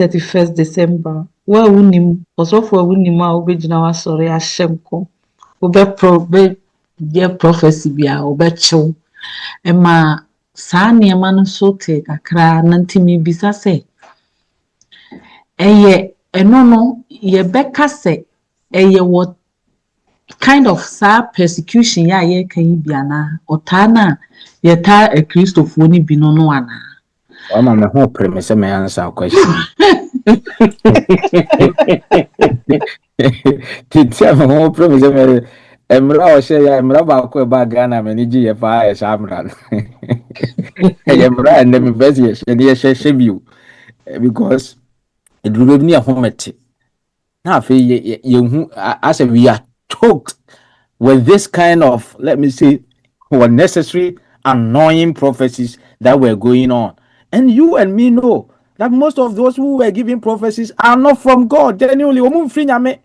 31st December. Well, unim also for unima obejina sorry ashemko. Obe prophecy bia obecho. Ema saa nneɛma no so te kakra na ntimi bisa sɛ ɛyɛ ɛno no yɛbɛka sɛ ɛyɛ what kind of saa persecution yɛ a yɛka yi bi anaa ɔtaa na yɛtaa akristofoɔ no bi no no anaa. Mama me ho premise sɛ me answer question. Titia me ho premise sɛ me Emra o share ya emra ba ko ba Ghana me ni ji ye fa ya shamra. Emra and them invest ye share view because it will be a homete. Now fe ye as we are choked with this kind of, let me say, unnecessary annoying prophecies that were going on. And you and me know that most of those who were giving prophecies are not from God. Genuinely,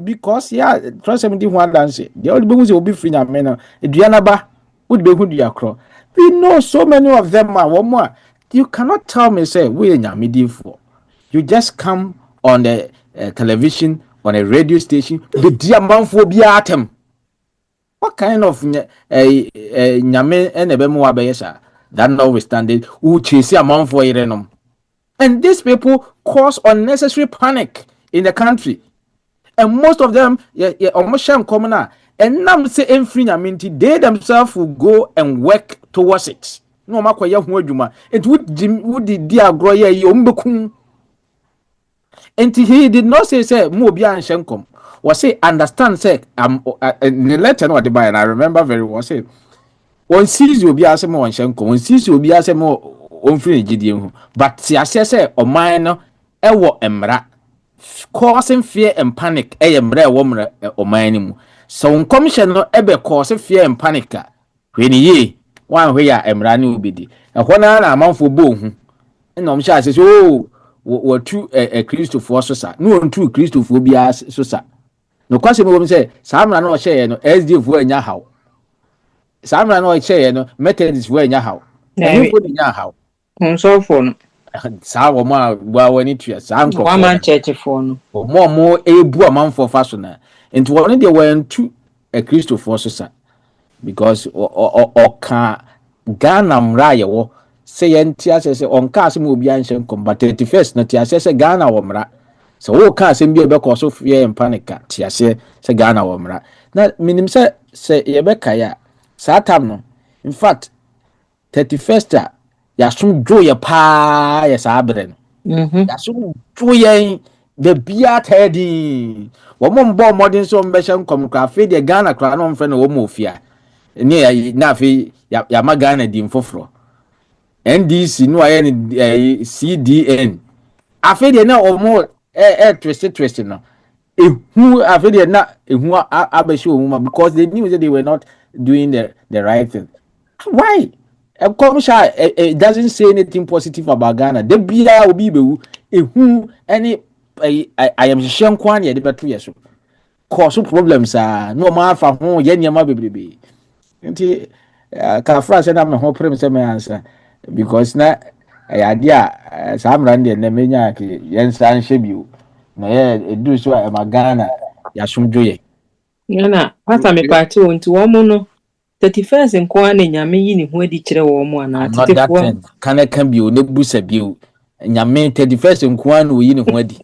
because trust 71 dance. The only people will be free now. Dianaba would be who you are. We know so many of them are one more. You cannot tell me say we in your for. You just come on the television, on a radio station, the diamond for biatem. What kind of nyame and a bemo abeyesa? That notwithstanding, who chase a man for irenum. And these people cause unnecessary panic in the country. And most of them, almost shame common. And now say infringement, they themselves will go and work towards it. No matter what it would the dear groya yombekum. And he did not say Mobia and Shenkom. Was say understand say in the letter not the buy, and I remember very well say one sees you be as a more Shenkom, one sees you be as a more unfree, but see, I say or mine ewo emra. Causing fear and panic, emre woman or mine. So, commission no ever causing fear and panic. When ye one way I am running be and when I am for boom. And I'm sure says, oh, what true a Christopher Sosa, no true Christophobia Sosa. No question woman say, some are not share no SD for in your house. Some are not share no Methodist for in your house. You put in your house. So for Sawa ma when it is uncle. One man church for no. More a poor man for fashion. And one of the were two a Christopher Sosa. Because or can Ghana Mraya wo say entias on Casim will be ancient combat 31st, not Tias Ghana or Mra. So all Casim be because of fear and panic. Tias say Ghana or Mra. Now, minim say Yebeka ya Satam. In fact, 31st. Yasum joy pa yes abren. Yasum joy the beer teddy. One more modern so mission come cafe the Ghana crown on friend of Mofia. Near Nafi Yamagana dim fofro. NDC no any CDN. I feel they now or more twisted now. Who I feel they not who abeshu because they knew that they were not doing the right thing. Why? It doesn't say anything positive about Ghana. The BIA will be who any I am Shan Kwan ya the 2 years. Cause problems are no more for home, Yenya baby. Kafra said I'm a whole premise answer because now idea some randy and the mania Yensan Shebu. No, do so I'm a Ghana Yasum Joy. Yana, Papa me party into one 31st in Kwane Yami in who did one. Not that thing. Can be no busa bill. Yamin 31st in Kwan we in Wedi.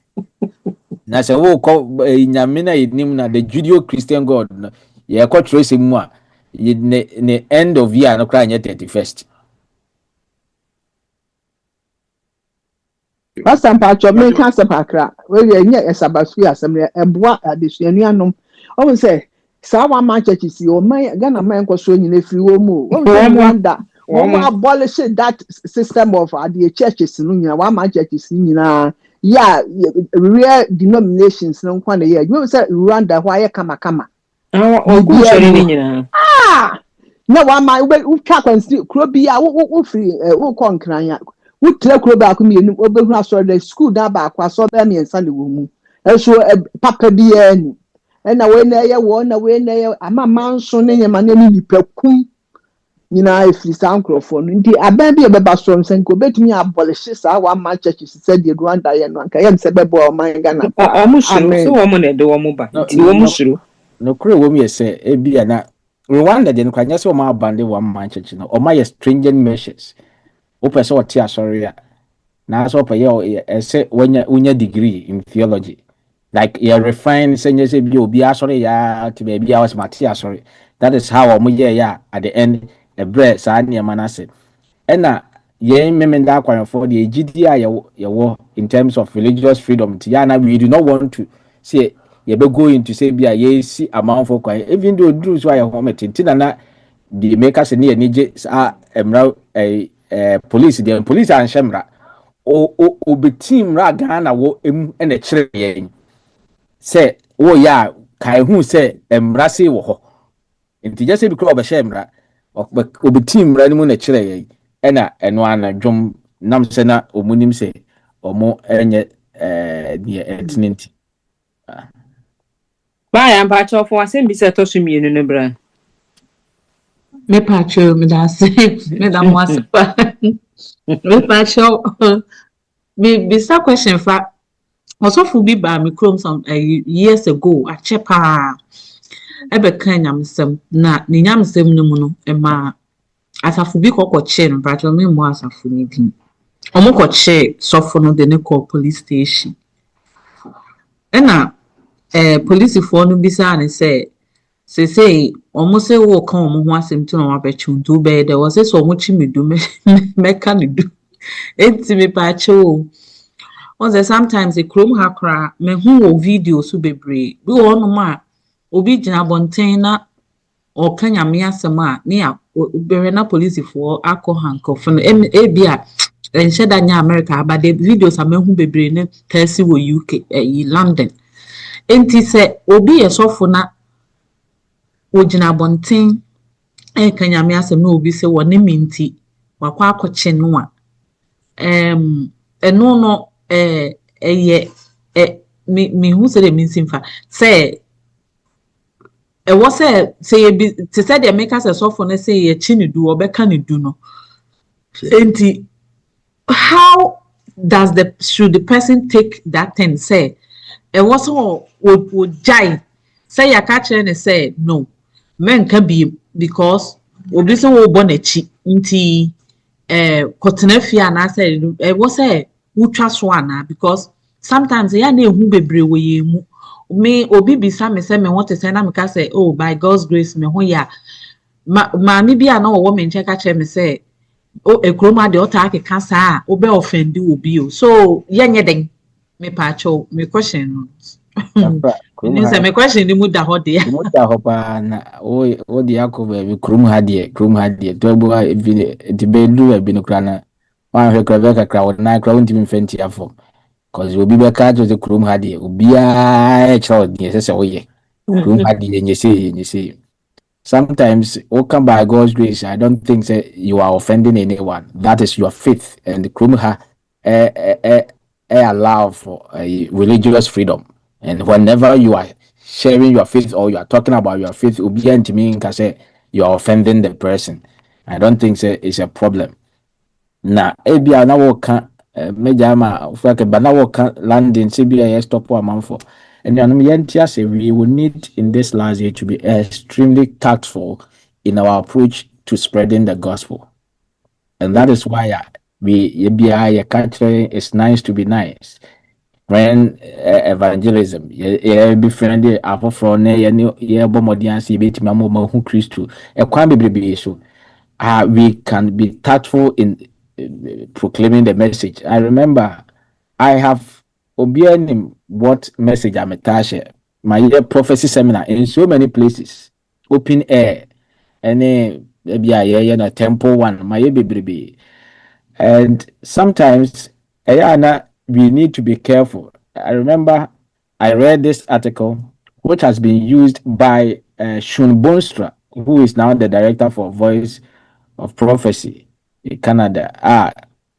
Nasa wo call Yamina Nimna the Judeo Christian God. Ye caught tracing moi. The end of year no crying yet 31st. Pastor Pacho me cancer pakra. We ye a Sabbath assembly and bois at the Sianianum. I say Sawa man churches, your man, Ghana man was showing in a few more. Wonder, one abolish that system of the churches in one man churches in real denominations. No one year. You say Rwanda, why kama. No one man will track and still crobia, who free, who conquer. Who tell Crowback me and open the school that back was so them and Sunday woman. And so Papa be and away there, one away there, I'm a man, son, and my name is Pecum. nyinaa efiri saa nkurɔfoɔ no nti aban bi a ɛbɛba soro no sɛ nka obetumi abɔlehye saa wama churches sɛdeɛ Rwanda yɛ no anka yɛm sɛ bɛboa ɔman Ghana paa. Omo shuru so omo na de omo ba. Nti omo shuru. No kure wo mi say e bia na Rwanda de no kwanya se o ma abande one man church no o ma ye stringent measures. O pese o tia sorry a na so pe ye say wonya degree in theology. Like you refine say bi obi asori ya ti be bia was matia sorry. That is how omo ye ya at the end a bread sa ne ma na say. Ena ye memenda kwan for the gidi a ye in terms of religious freedom ti ya na we do not want to say you be going to say be a ye see amount for kwan even though do so ya home tintina na the makers ne je emra police and shemra o be team ra Ghana wo em na kire ye say wo ya kai hu say emra say wo ho nti je say bi kro be shemra o be team ra ni mu na kire ye ena eno ana dwom nam se na omunim se omo enye die etninti Ba ya mpa cho fo asem bi se to so mienu no bra. Me pacho me da se me da mo asepa. Me pacho be sa question fa also fu bi ba me chrome some years ago a chepa ebe kan nyamsem na ni nyamsem no mu no e ma asafu bi kokoche no pacho me mo asafu ni din omo koche sofo no de ne call police station ena police for no bisa ne say omo say wo kan omo ho asem ti no wa bechu ntu be there was so omo chi medu me ka ne du enti me pacho on say sometimes the chrome hakra me hu wo video so bebre bi wo no ma obi gina bonten na o kan nyame asem a ne ya bere na police for akọ handcuff no bia enche da nya America but the videos a me hu bebre ne tasi wo UK London enti se obi esofo na ogina bonten kan nyame asem na obi se wo ne minti wakwa akọche no a eno no me hu se de minsimfa se was say te said the makers a sofo na say ye chi ne du obeka ne du no enti how does should the person take that thing say was would jai say ya catch and say no men can be because obi se wo bo na chi nti kotenafia na say was say wutwa so ana because sometimes ya na ehu bebre wo ye mu me obi bisa me say me want to say na me ka say oh by God's grace me ho ya ma mi bia na wo me nche ka che me say o ekroma de ota akeka saa obe offend obi o so yenye den me pa cho me question no say me question ni mu da ho de mu da ho pa na o di akoba bi krum ha de to bo di be du bi no kra na wa hwe kra ka wo na kra wonti mi fenti afo cause obi be ka to the krum ha de obi a chro de se wo ye krum ha de nye se sometimes come by God's grace. I don't think that you are offending anyone. That is your faith, and the Krumha allow for religious freedom. And whenever you are sharing your faith or you are talking about your faith, obedient mean can say you are offending the person. I don't think that it's a problem. Now, ebi ana wo kan meja ma fake bana wo kan landing CBA stop a man for. And we will need in this last year to be extremely tactful in our approach to spreading the gospel. And that is why it's nice to be nice. When evangelism, be friendly, we can be tactful in proclaiming the message. I remember I have obianim what message I'm attached. My year prophecy seminar in so many places, open air, any maybe temple one, my baby. And sometimes we need to be careful. I remember I read this article which has been used by Shun Bonstra, who is now the director for Voice of Prophecy in Canada.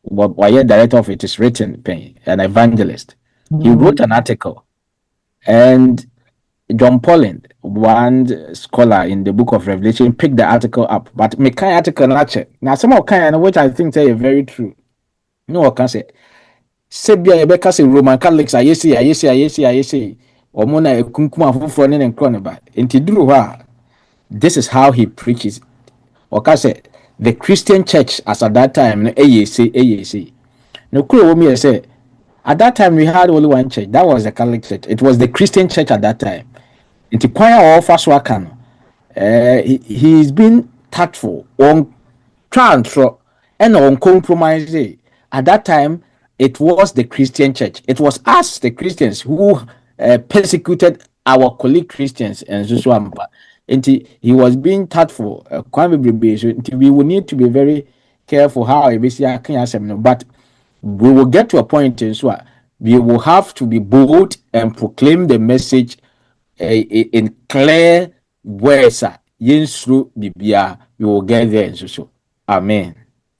Why director of it is written, an evangelist. He wrote an article, and John Polland, one scholar in the book of Revelation, picked the article up. But me kind article not check. Now some of kind which I think say very true. No one can say. Sebia Rebecca say Roman Catholics I say. Or mona kunkuma fufro and cronaba. Inti this is how he preaches. Or say the Christian church as at that time, AAC. No cool me say at that time we had only one church. That was the Catholic Church. It was the Christian church at that time. Into choir of first work, he's been tactful on transfer and on compromise. At that time, it was the Christian church. It was us, the Christians, who persecuted our colleague Christians and so on. And he was being tactful. We will need to be very careful how I can, but we will get to a point in so we will have to be bold and proclaim the message in clear words. Yensru bibia, we will get there and so. Amen.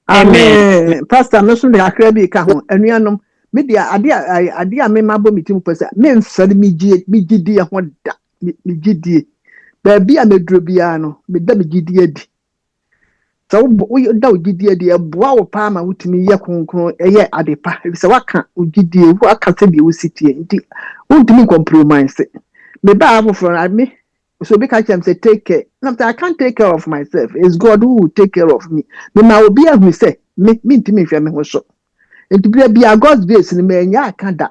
Amen. Pastor, no so na akra bi ka ho. Anuanom, me dia ade me mabo mitim pese. Me mfere mi gidi ho da. Mi gidi. Ba bia medro bia no, me da mi gidi adi. So wo da wo gidi adi e boa wo pa ma wutimi ye kronkron eye ade pa. Se waka wo gidi wo aka se bi wo sitie. Nti wontimi compromise. Me ba afoforo na me so be catch him say take care. I can't take care of myself. It's God who will take care of me. Me ma obi a me say me ntimi hwe me ho so. Enti be a God's grace ni me nya aka da.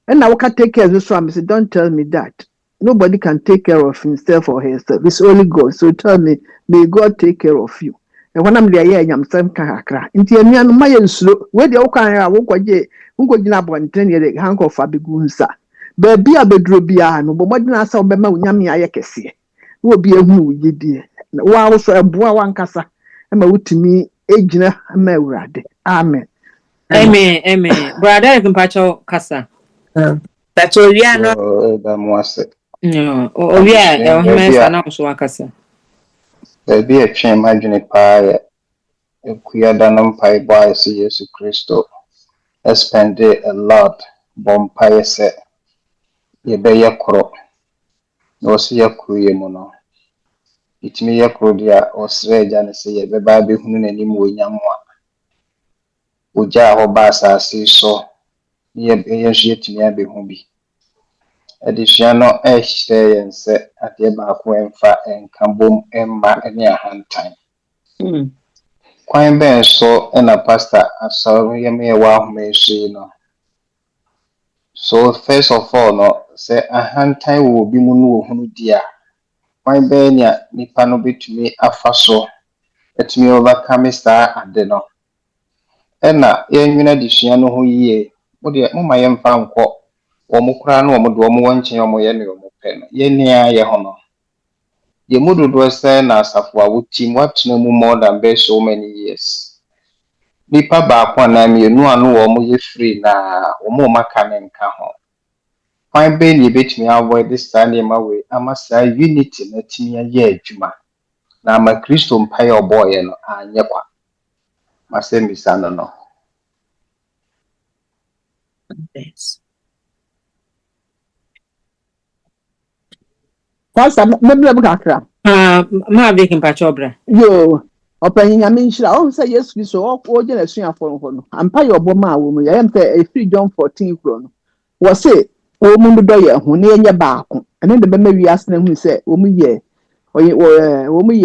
And now we can take care of this one. I say don't tell me that. Nobody can take care of himself or herself. It's only God. So tell me, may God take care of you. And when I'm there, I'm saying, "Kakra." Inti enya no maye nsuro. We dey okan ya wo kwaje, unko gina bonten ye dey hanko fa begunsa. Baby a bedro bia no, but modern asa obema unyame aye kese. Wo bi ehu wugidie. Wa wo so eboa wankasa. Ema wutimi ejina ema urade. Amen. Amen. Brother Kimpacho Kasa. That's all we are not. No, we are na so akasa. Baby a chain imagine pie. Kuyada nampai boy see Jesus Christo. Spend a lot. Bompire set. Ye be ya kro. No see ya kuye mono. It me ya krodia or sreja ne say ye be ba be hunu n'anim wo nyamwa. Oja ho ba asase so ye hye timi abe hu bi. Adisua no ehye yense ade ba ko emfa enkabom emma ene ahantan. Kwan ben so na pastor asawo ye me wa ahomehye no. So first of all no say ahantan wo bi mu no wo hunu dia. Kwan ben ya nipa no betumi afa so etumi overcome star ade no. Ena yenwina disua no ho yie mo de mo ma yemfa nko omo kura no omo do omo wanche omo ye ne omo pe no ye nia ye ho no ye mudu do say na asafo a wuti watena mu more than be so many years nipa ba kwa na me nu anu omo ye free na omo maka ne nka ho kwan be ni betimi avoid this stand ma we amasa unity na timi ye adwuma na ma Kristo mpa ye oboye no anye kwa masemi sana no. Yes. Pastor, me kakra. Ma be Kimpacho bra. Yo, open nyame nhyira. O say Yesu Kristo o je na suafo ho no. Ampa ye oboma wo mu. Yam say efiri John 14 kro no. Wo say wo mu do ye ho na enye baako. Ene de be ma wiase na hu say wo mu ye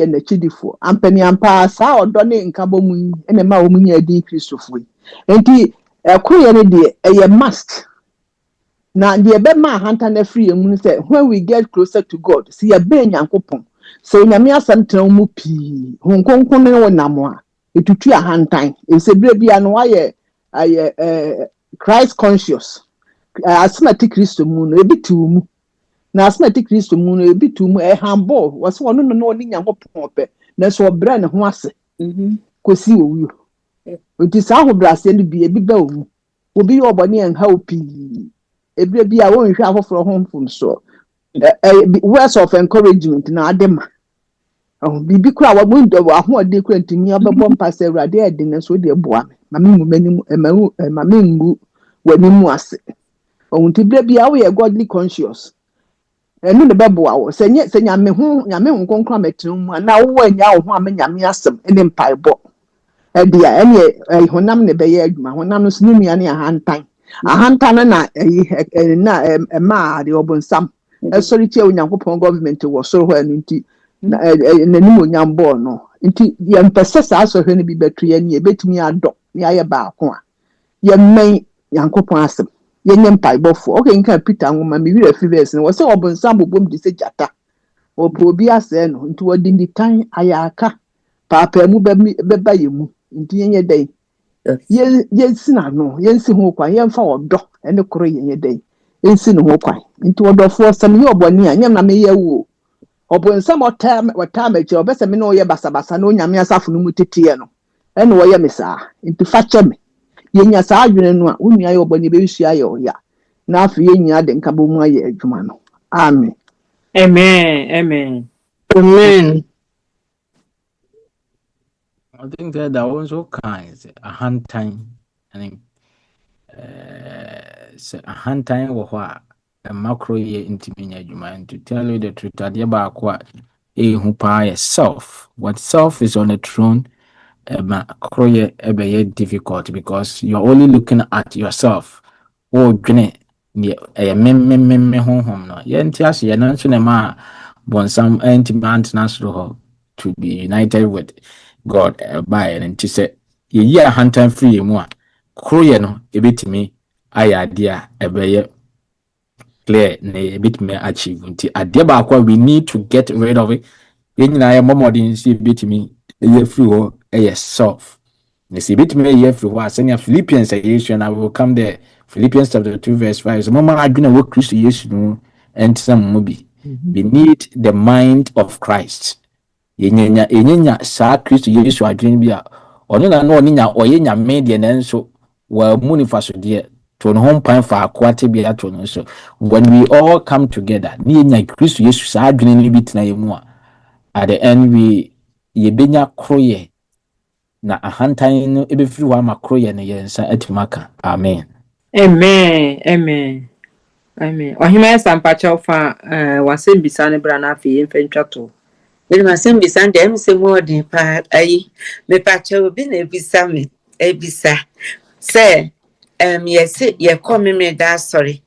na chidifo. Ampani ampa sa odo ne nkabo mu ene ma wo mu nya di Kristofo. Enti ekoye ne de eye must. Now, the Bema Hunter na free and say, when we get closer to God, see a ben yankopon. So, Yamia Santan Mupi, Hong Kong Namwa, it to tree a hand time. It's a baby and why Christ conscious. Asthmatic Christo moon, a bit too. Now, asthmatic Christo moon, a bit too. A humble was one of the Northern Yankopon. That's what brand of was. KUSI you. It is our brass and be a big bell. Will be your bonny and happy. Every be a won't travel from home from so. Words of encouragement na adem. Oh, bibi kwa wa window wa ho de kwenti mi ababom pass everade ade na so de boa me. Mami mu manim mami ngu wani mu ase. Oh, nti bia we are godly conscious. enu ne bɛboa wo sɛ nyame ho konkra metenu mu na wo anya wo ho a nyame asɛm ne mpaebɔ ɛdia ɛne honam ne bɛyɛ adwuma honam no so ne nua ne ahantan no na ɛma de ɔbonsam ɛsɔre tia onyankopɔn government wɔ soro hɔ anu nti n'anim onyam bɔɔ no nti yɛmpɛ sɛ saa asɔhwɛ no bi bɛto yɛ ne yɛbɛtumi adɔ ne ayɛ baako a yɛmmɛn nyankopɔn asɛm yenye mpaibɔfo okay nka Peter nwoma me wira fi verse no wɔ sɛ ɔbonsam bobom de sɛ gyata ɔpɔ obi asɛ no nti wɔde nditan ayaka paapa mu bɛba yɛ mu nti yenye dɛn yensi na no yensi ho kwan yɛmfa ɔdɔ ɛne koro yenye dɛn yensi no ho kwan nti ɔdɔfo sɛm yɛ ɔbɔne a nyam na meyɛ wo ɔbonsam wɔtaa mɛkyɛ ɔbɛsɛ me na ɔyɛ basabasa na onyame asafo no mu teteɛ no ɛne wɔyɛ me saa nti fa kyɛ me yenya saa adwene no a wonua yɛ ɔbɔne bɛsua yɛ ɔya na afi yenya de nka bɔ mu ayɛ adwuma no amen amen I think that also kind a hand time. I think a hand time or what a macro year intimate and to tell you the truth that you back what who pie self. What self is on the throne, macro year difficult because you're only looking at yourself. Oh, Gene, a me home no. Yentias, you're not so ma bon some intimate natural to be united with God by and to say ye a hand time free more croye no a bit me I idea a very clear a bit me achieve until a deba we need to get rid of it. Then I am more than see bit me a free a self. You see bit me a year free was sending Philippians and I will come there. Philippians chapter 2 verse 5. So mama I gonna work Christ and some movie. We need the mind of Christ. Yenya saa Kristo Yesu adwene bi a ono na no nya oye nya media na nso wa munifaso de to no hompan fa akwate bi ato no so when we all come together ni nya Kristo Yesu saa adwene ni bi tena yemu a at the end we yebenya kroye na ahantan no ebefiri wa makroye na yensa atimaka amen ohima sampacha fa wasem bisa ne bra na afi yemfentwato Ele sempre bisa ndem se modi pa ayi me pa che obi na ebisa me ebisa se yes ye come me da sorry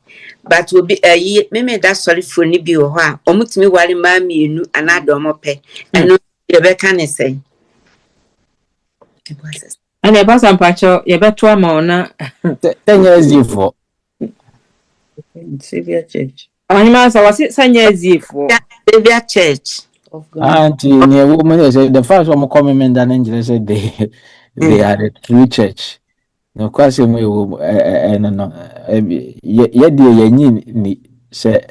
but obi ayi me da sorry for ni bi ho a omutumi ware ma mienu anado mo pe eno ye be ka ne sei ana ba sampacha ye beto ama ona tenya ezifo Savior Church ohima sa wase sanya ezifo Savior Church Auntie, near woman said the first one coming than angel said they are the true church. No question we no yet ni say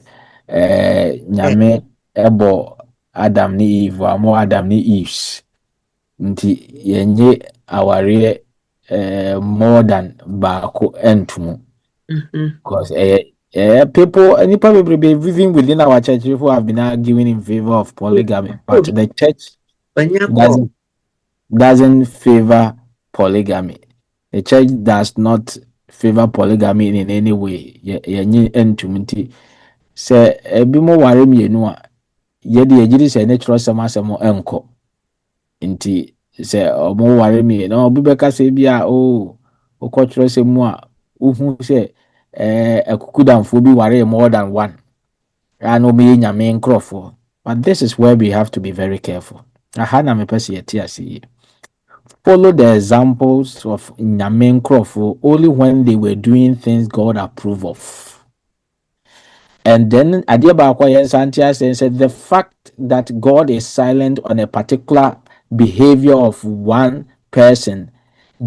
nyame ebo Adam ni Eve or more Adam ni Eves. Nti yenye aware more than bako entumu. Because people, any probably be living within our church who have been arguing in favor of polygamy, but the church doesn't favor polygamy. The church does not favor polygamy in any way. Entumiti say ebimo ware mienu a yedi ejiri say natural samasemo enko. Inti say omo ware mienu obi beka say bia cultural semu a uhu say akukudamfo bi ware more than one. Ano be nyame nkrofo. But this is where we have to be very careful. Ahana me pese yeti. Follow the examples of nyame nkrofo only when they were doing things God approve of. And then adiaba kwa yensantia said the fact that God is silent on a particular behavior of one person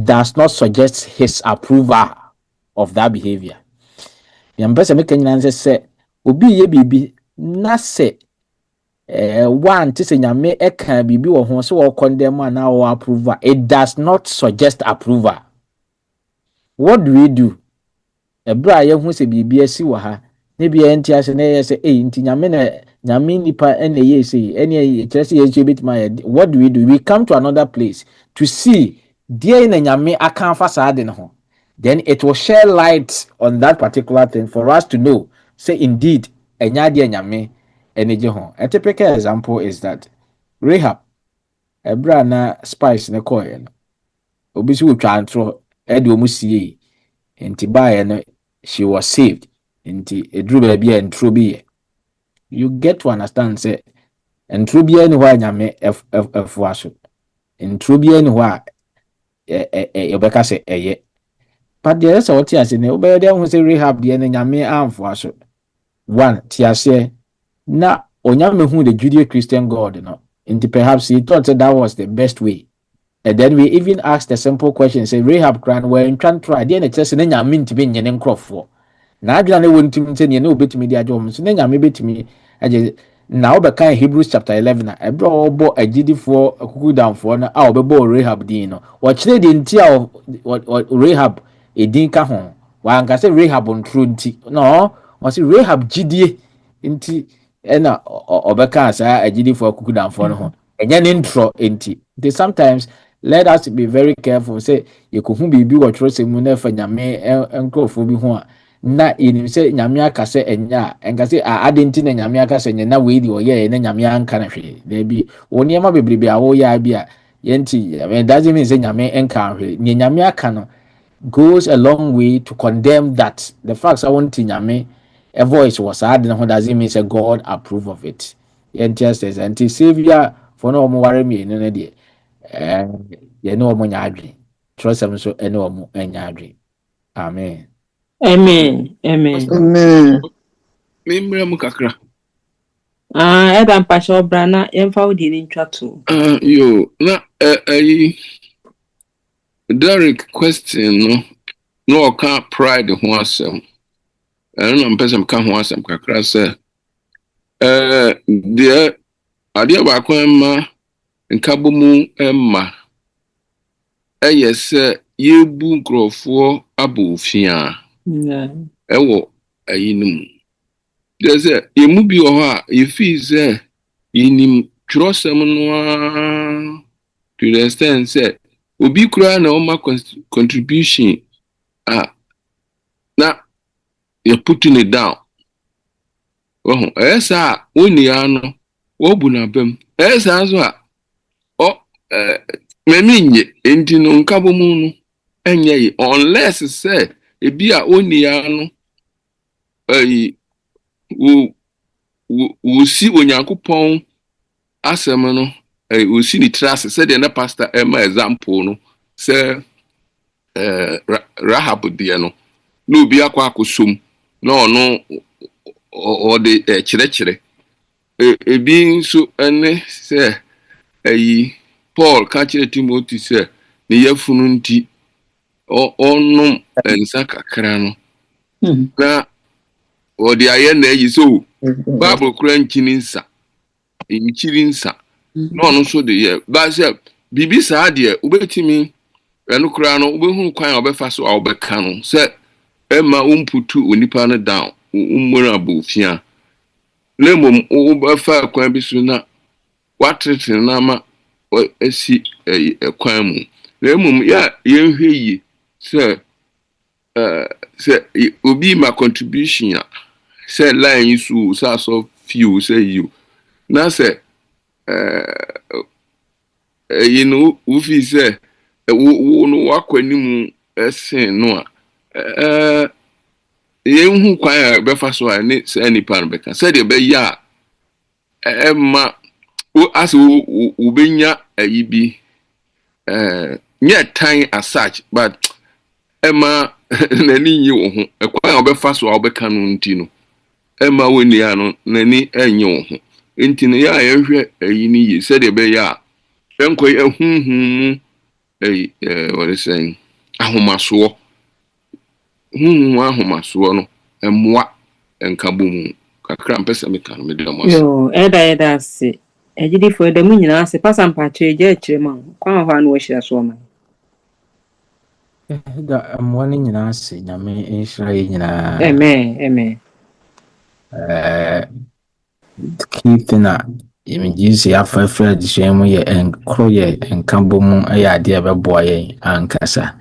does not suggest his approval of that behavior. Yambese make nyina say obi ye bibi na se one to say nyame eka bibi wo ho so wo condemn na wo approval, it does not suggest approval. What do we do? Ebra ye hu se bibi asi wo ha ne bia enti ase na ye say enti nyame nipa ene ye say ene kire ye chebit ma. What do? We come to another place to see dear na nyame aka fa sa de ne ho. Then it will share light on that particular thing for us to know, say indeed, enyadi enyame, energy home. A typical example is that Rahab, a brand spice in a coin. Obisi will try and throw Edomusi into buy and she was saved into a drew baby and true be. You get to understand, say, and true be anywhere yame f waso. And true be anywhere Obeka say ye. But there is what you say, obey them who say Rahab the end yame arm for us. One, Tiase, na onyame who the Judeo Christian God, and perhaps he thought that was the best way. And then we even asked a simple question, say Rahab cran where in trying to try, then it says, and I mean to be in your crop for. Now I don't want to say, you know, bit me the job, so then I may bit me. I just now the kind Hebrews chapter 11, I brought a GD for a cool down for an hour before Rahab Dino. What they didn't tell what Rahab a dinka home. One can say Rahab on trunty. No, was it Rahab GD inti ena obeka sa a GD for a cool down for no. And then intro inti. They sometimes let us be very careful. Say you could be what trust him whenever Yame and go for be one. Na in say Yamiaka say enya and can say I didn't think Yamiaka say na we or yeah and Yamian canary. They be only ma be a oh ya be a yenti. I mean doesn't mean say Yame and canary. Yamiaka goes a long way to condemn that the facts I want in Yame a voice was added and doesn't mean say God approve of it. Yenti says anti savior for no more worry me in day. You know mo nyadwe trust them so ene omo anyadwe amen Amen. Amen. Amen. Memra mu kakra. Eda mpasho brana yemfa odi ni ntwa to. Yo, na Derek question no ka pride ho asem. Na mpesem ka ho asem kakra se de ade ba ko ma nkabo mu emma se yebu nkrofo abofia ewo ayinum de se yemu bi ho a yefi se yinim trosem no to the extent say obi kura na oma contribution na you putting it down esa oni ano wo bu na bem esa so a meminye enti no nkabo mu no enye unless say ebi a oni ano wo si onyankopon asem no wo si ni trust say the pastor example no say Rahab de no no obi akwa akosom no o de chire ebi nso ene say Paul kachire Timothy say ne yafunu nti onum ensa kakra no na o de aye na yi so Bible kura nkini nsa enchiri nsa no so de ye ba say bibi sa de ubetimi enu kura no ubehu kwan obefa so a obeka no say ema umputu onipa no down ummura abofia lemom ubefa kwan bi so na watrete na ma esi kwan mu lemom ya yenhwe yi say obi ma contribution ya say line su so few say you na say you know ufi say wo no wakwanimu esen no a yenhu kwan befa so a ne say nipa no beka say de be ya ma as ubenya ayibi nye time as such but ema nani yi wo ho ekwan obefa so a obeka no nti no ema woni ya no nani enye wo ho nti no ya yehwe ayi ni yi say de be ya enkoy ehunhun what is saying ahomaso ahomaso no emwa enkabomu kakra mpesa meka no me de mo Yo, eda se. Ejidi fo de mu nyina se pasa mpache eje akire ma. Kwan ho anu wo hira so ma. da amwani nyina se nyame enhira nyina Amen. kithina imejisi ya fafa dishemu ye enkro ye enkambo mu aya ade beboa ye ankasa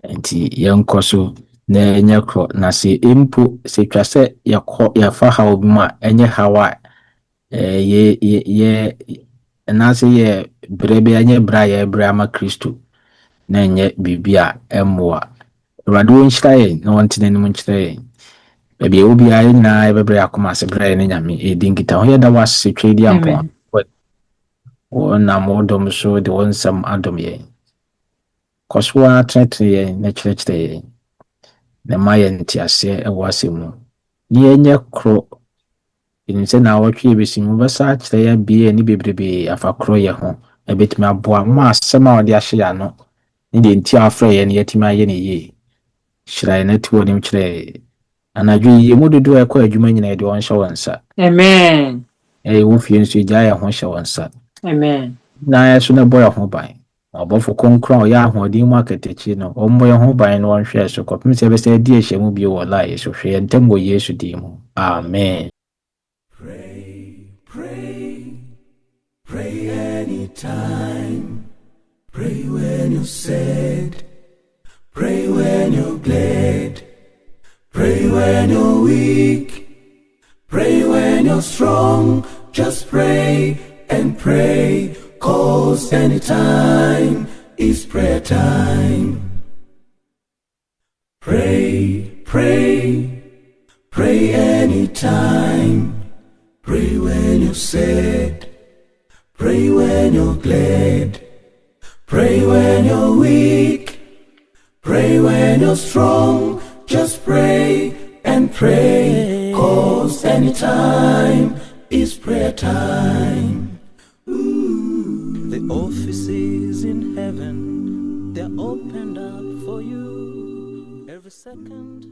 enti yenkoso na enye kro na se impo se twase yakọ yafa hawo bi ma enye hawa ye anaasɛ yɛ berɛ bi anyɛ berɛ a yɛbrɛ ama Kristo na ɛnyɛ biribi a ɛmmoa. Awurade wɔnhyira yɛn na wɔnte n'anim nkyerɛ yɛn. Baabi a ɛwɔ biara yɛn nyinaa yɛbɛbrɛ akoma ase berɛ a yɛne Nyame ɛdi nkita ho. Yɛda wo ase twa di ampɔn. Wɔnam wo dom so de wo nsɛm adom yɛn. Kɔ so ara tenetene yɛn na kyerɛkyerɛ yɛn. Na ma yɛn nteaseɛ ɛwɔ asɛm mu. Ne yɛnyɛ koro. Ɛnim sɛ na wɔtwe yɛbɛsi mu bɛsa akyerɛ yɛ abie ne bebrebe afa koro yɛ ho. Ɛbɛtumi aboa ma asɛm a wɔde ahyɛ yɛn ano. Ne deɛ nti a afrɛ yɛn yɛtumi ayɛ ne yie. Hyira yɛn ati wɔ nim kyerɛ. Anadwo yi mu dodo ɛkɔ adwuma nyinaa de wɔn hyɛ wɔn nsa. Amen. Wo fie nso gya yɛn ho hyɛ wɔn nsa. Amen. Na yɛso na bɔ yɛn ho ban. Ɔbɔfo konkron ɔyɛ ahoɔden mu akatakyi no ɔmmɔ yɛn ho ban no wɔnhwɛ so kɔpem sɛ ɛbɛsɛ adi ahyɛ mu bio wɔ la Yesu hwɛ yɛn ntam wɔ Yesu din mu. Amen. Pray anytime. Pray when you're sad. Pray when you're glad. Pray when you're weak. Pray when you're strong. Just pray and pray. 'Cause anytime is prayer time. Pray, pray, pray anytime. Pray when you're sad. Pray when you're glad. Pray when you're weak. Pray when you're strong. Just pray and pray. 'Cause anytime is prayer time. The offices in heaven, they're opened up for you every second.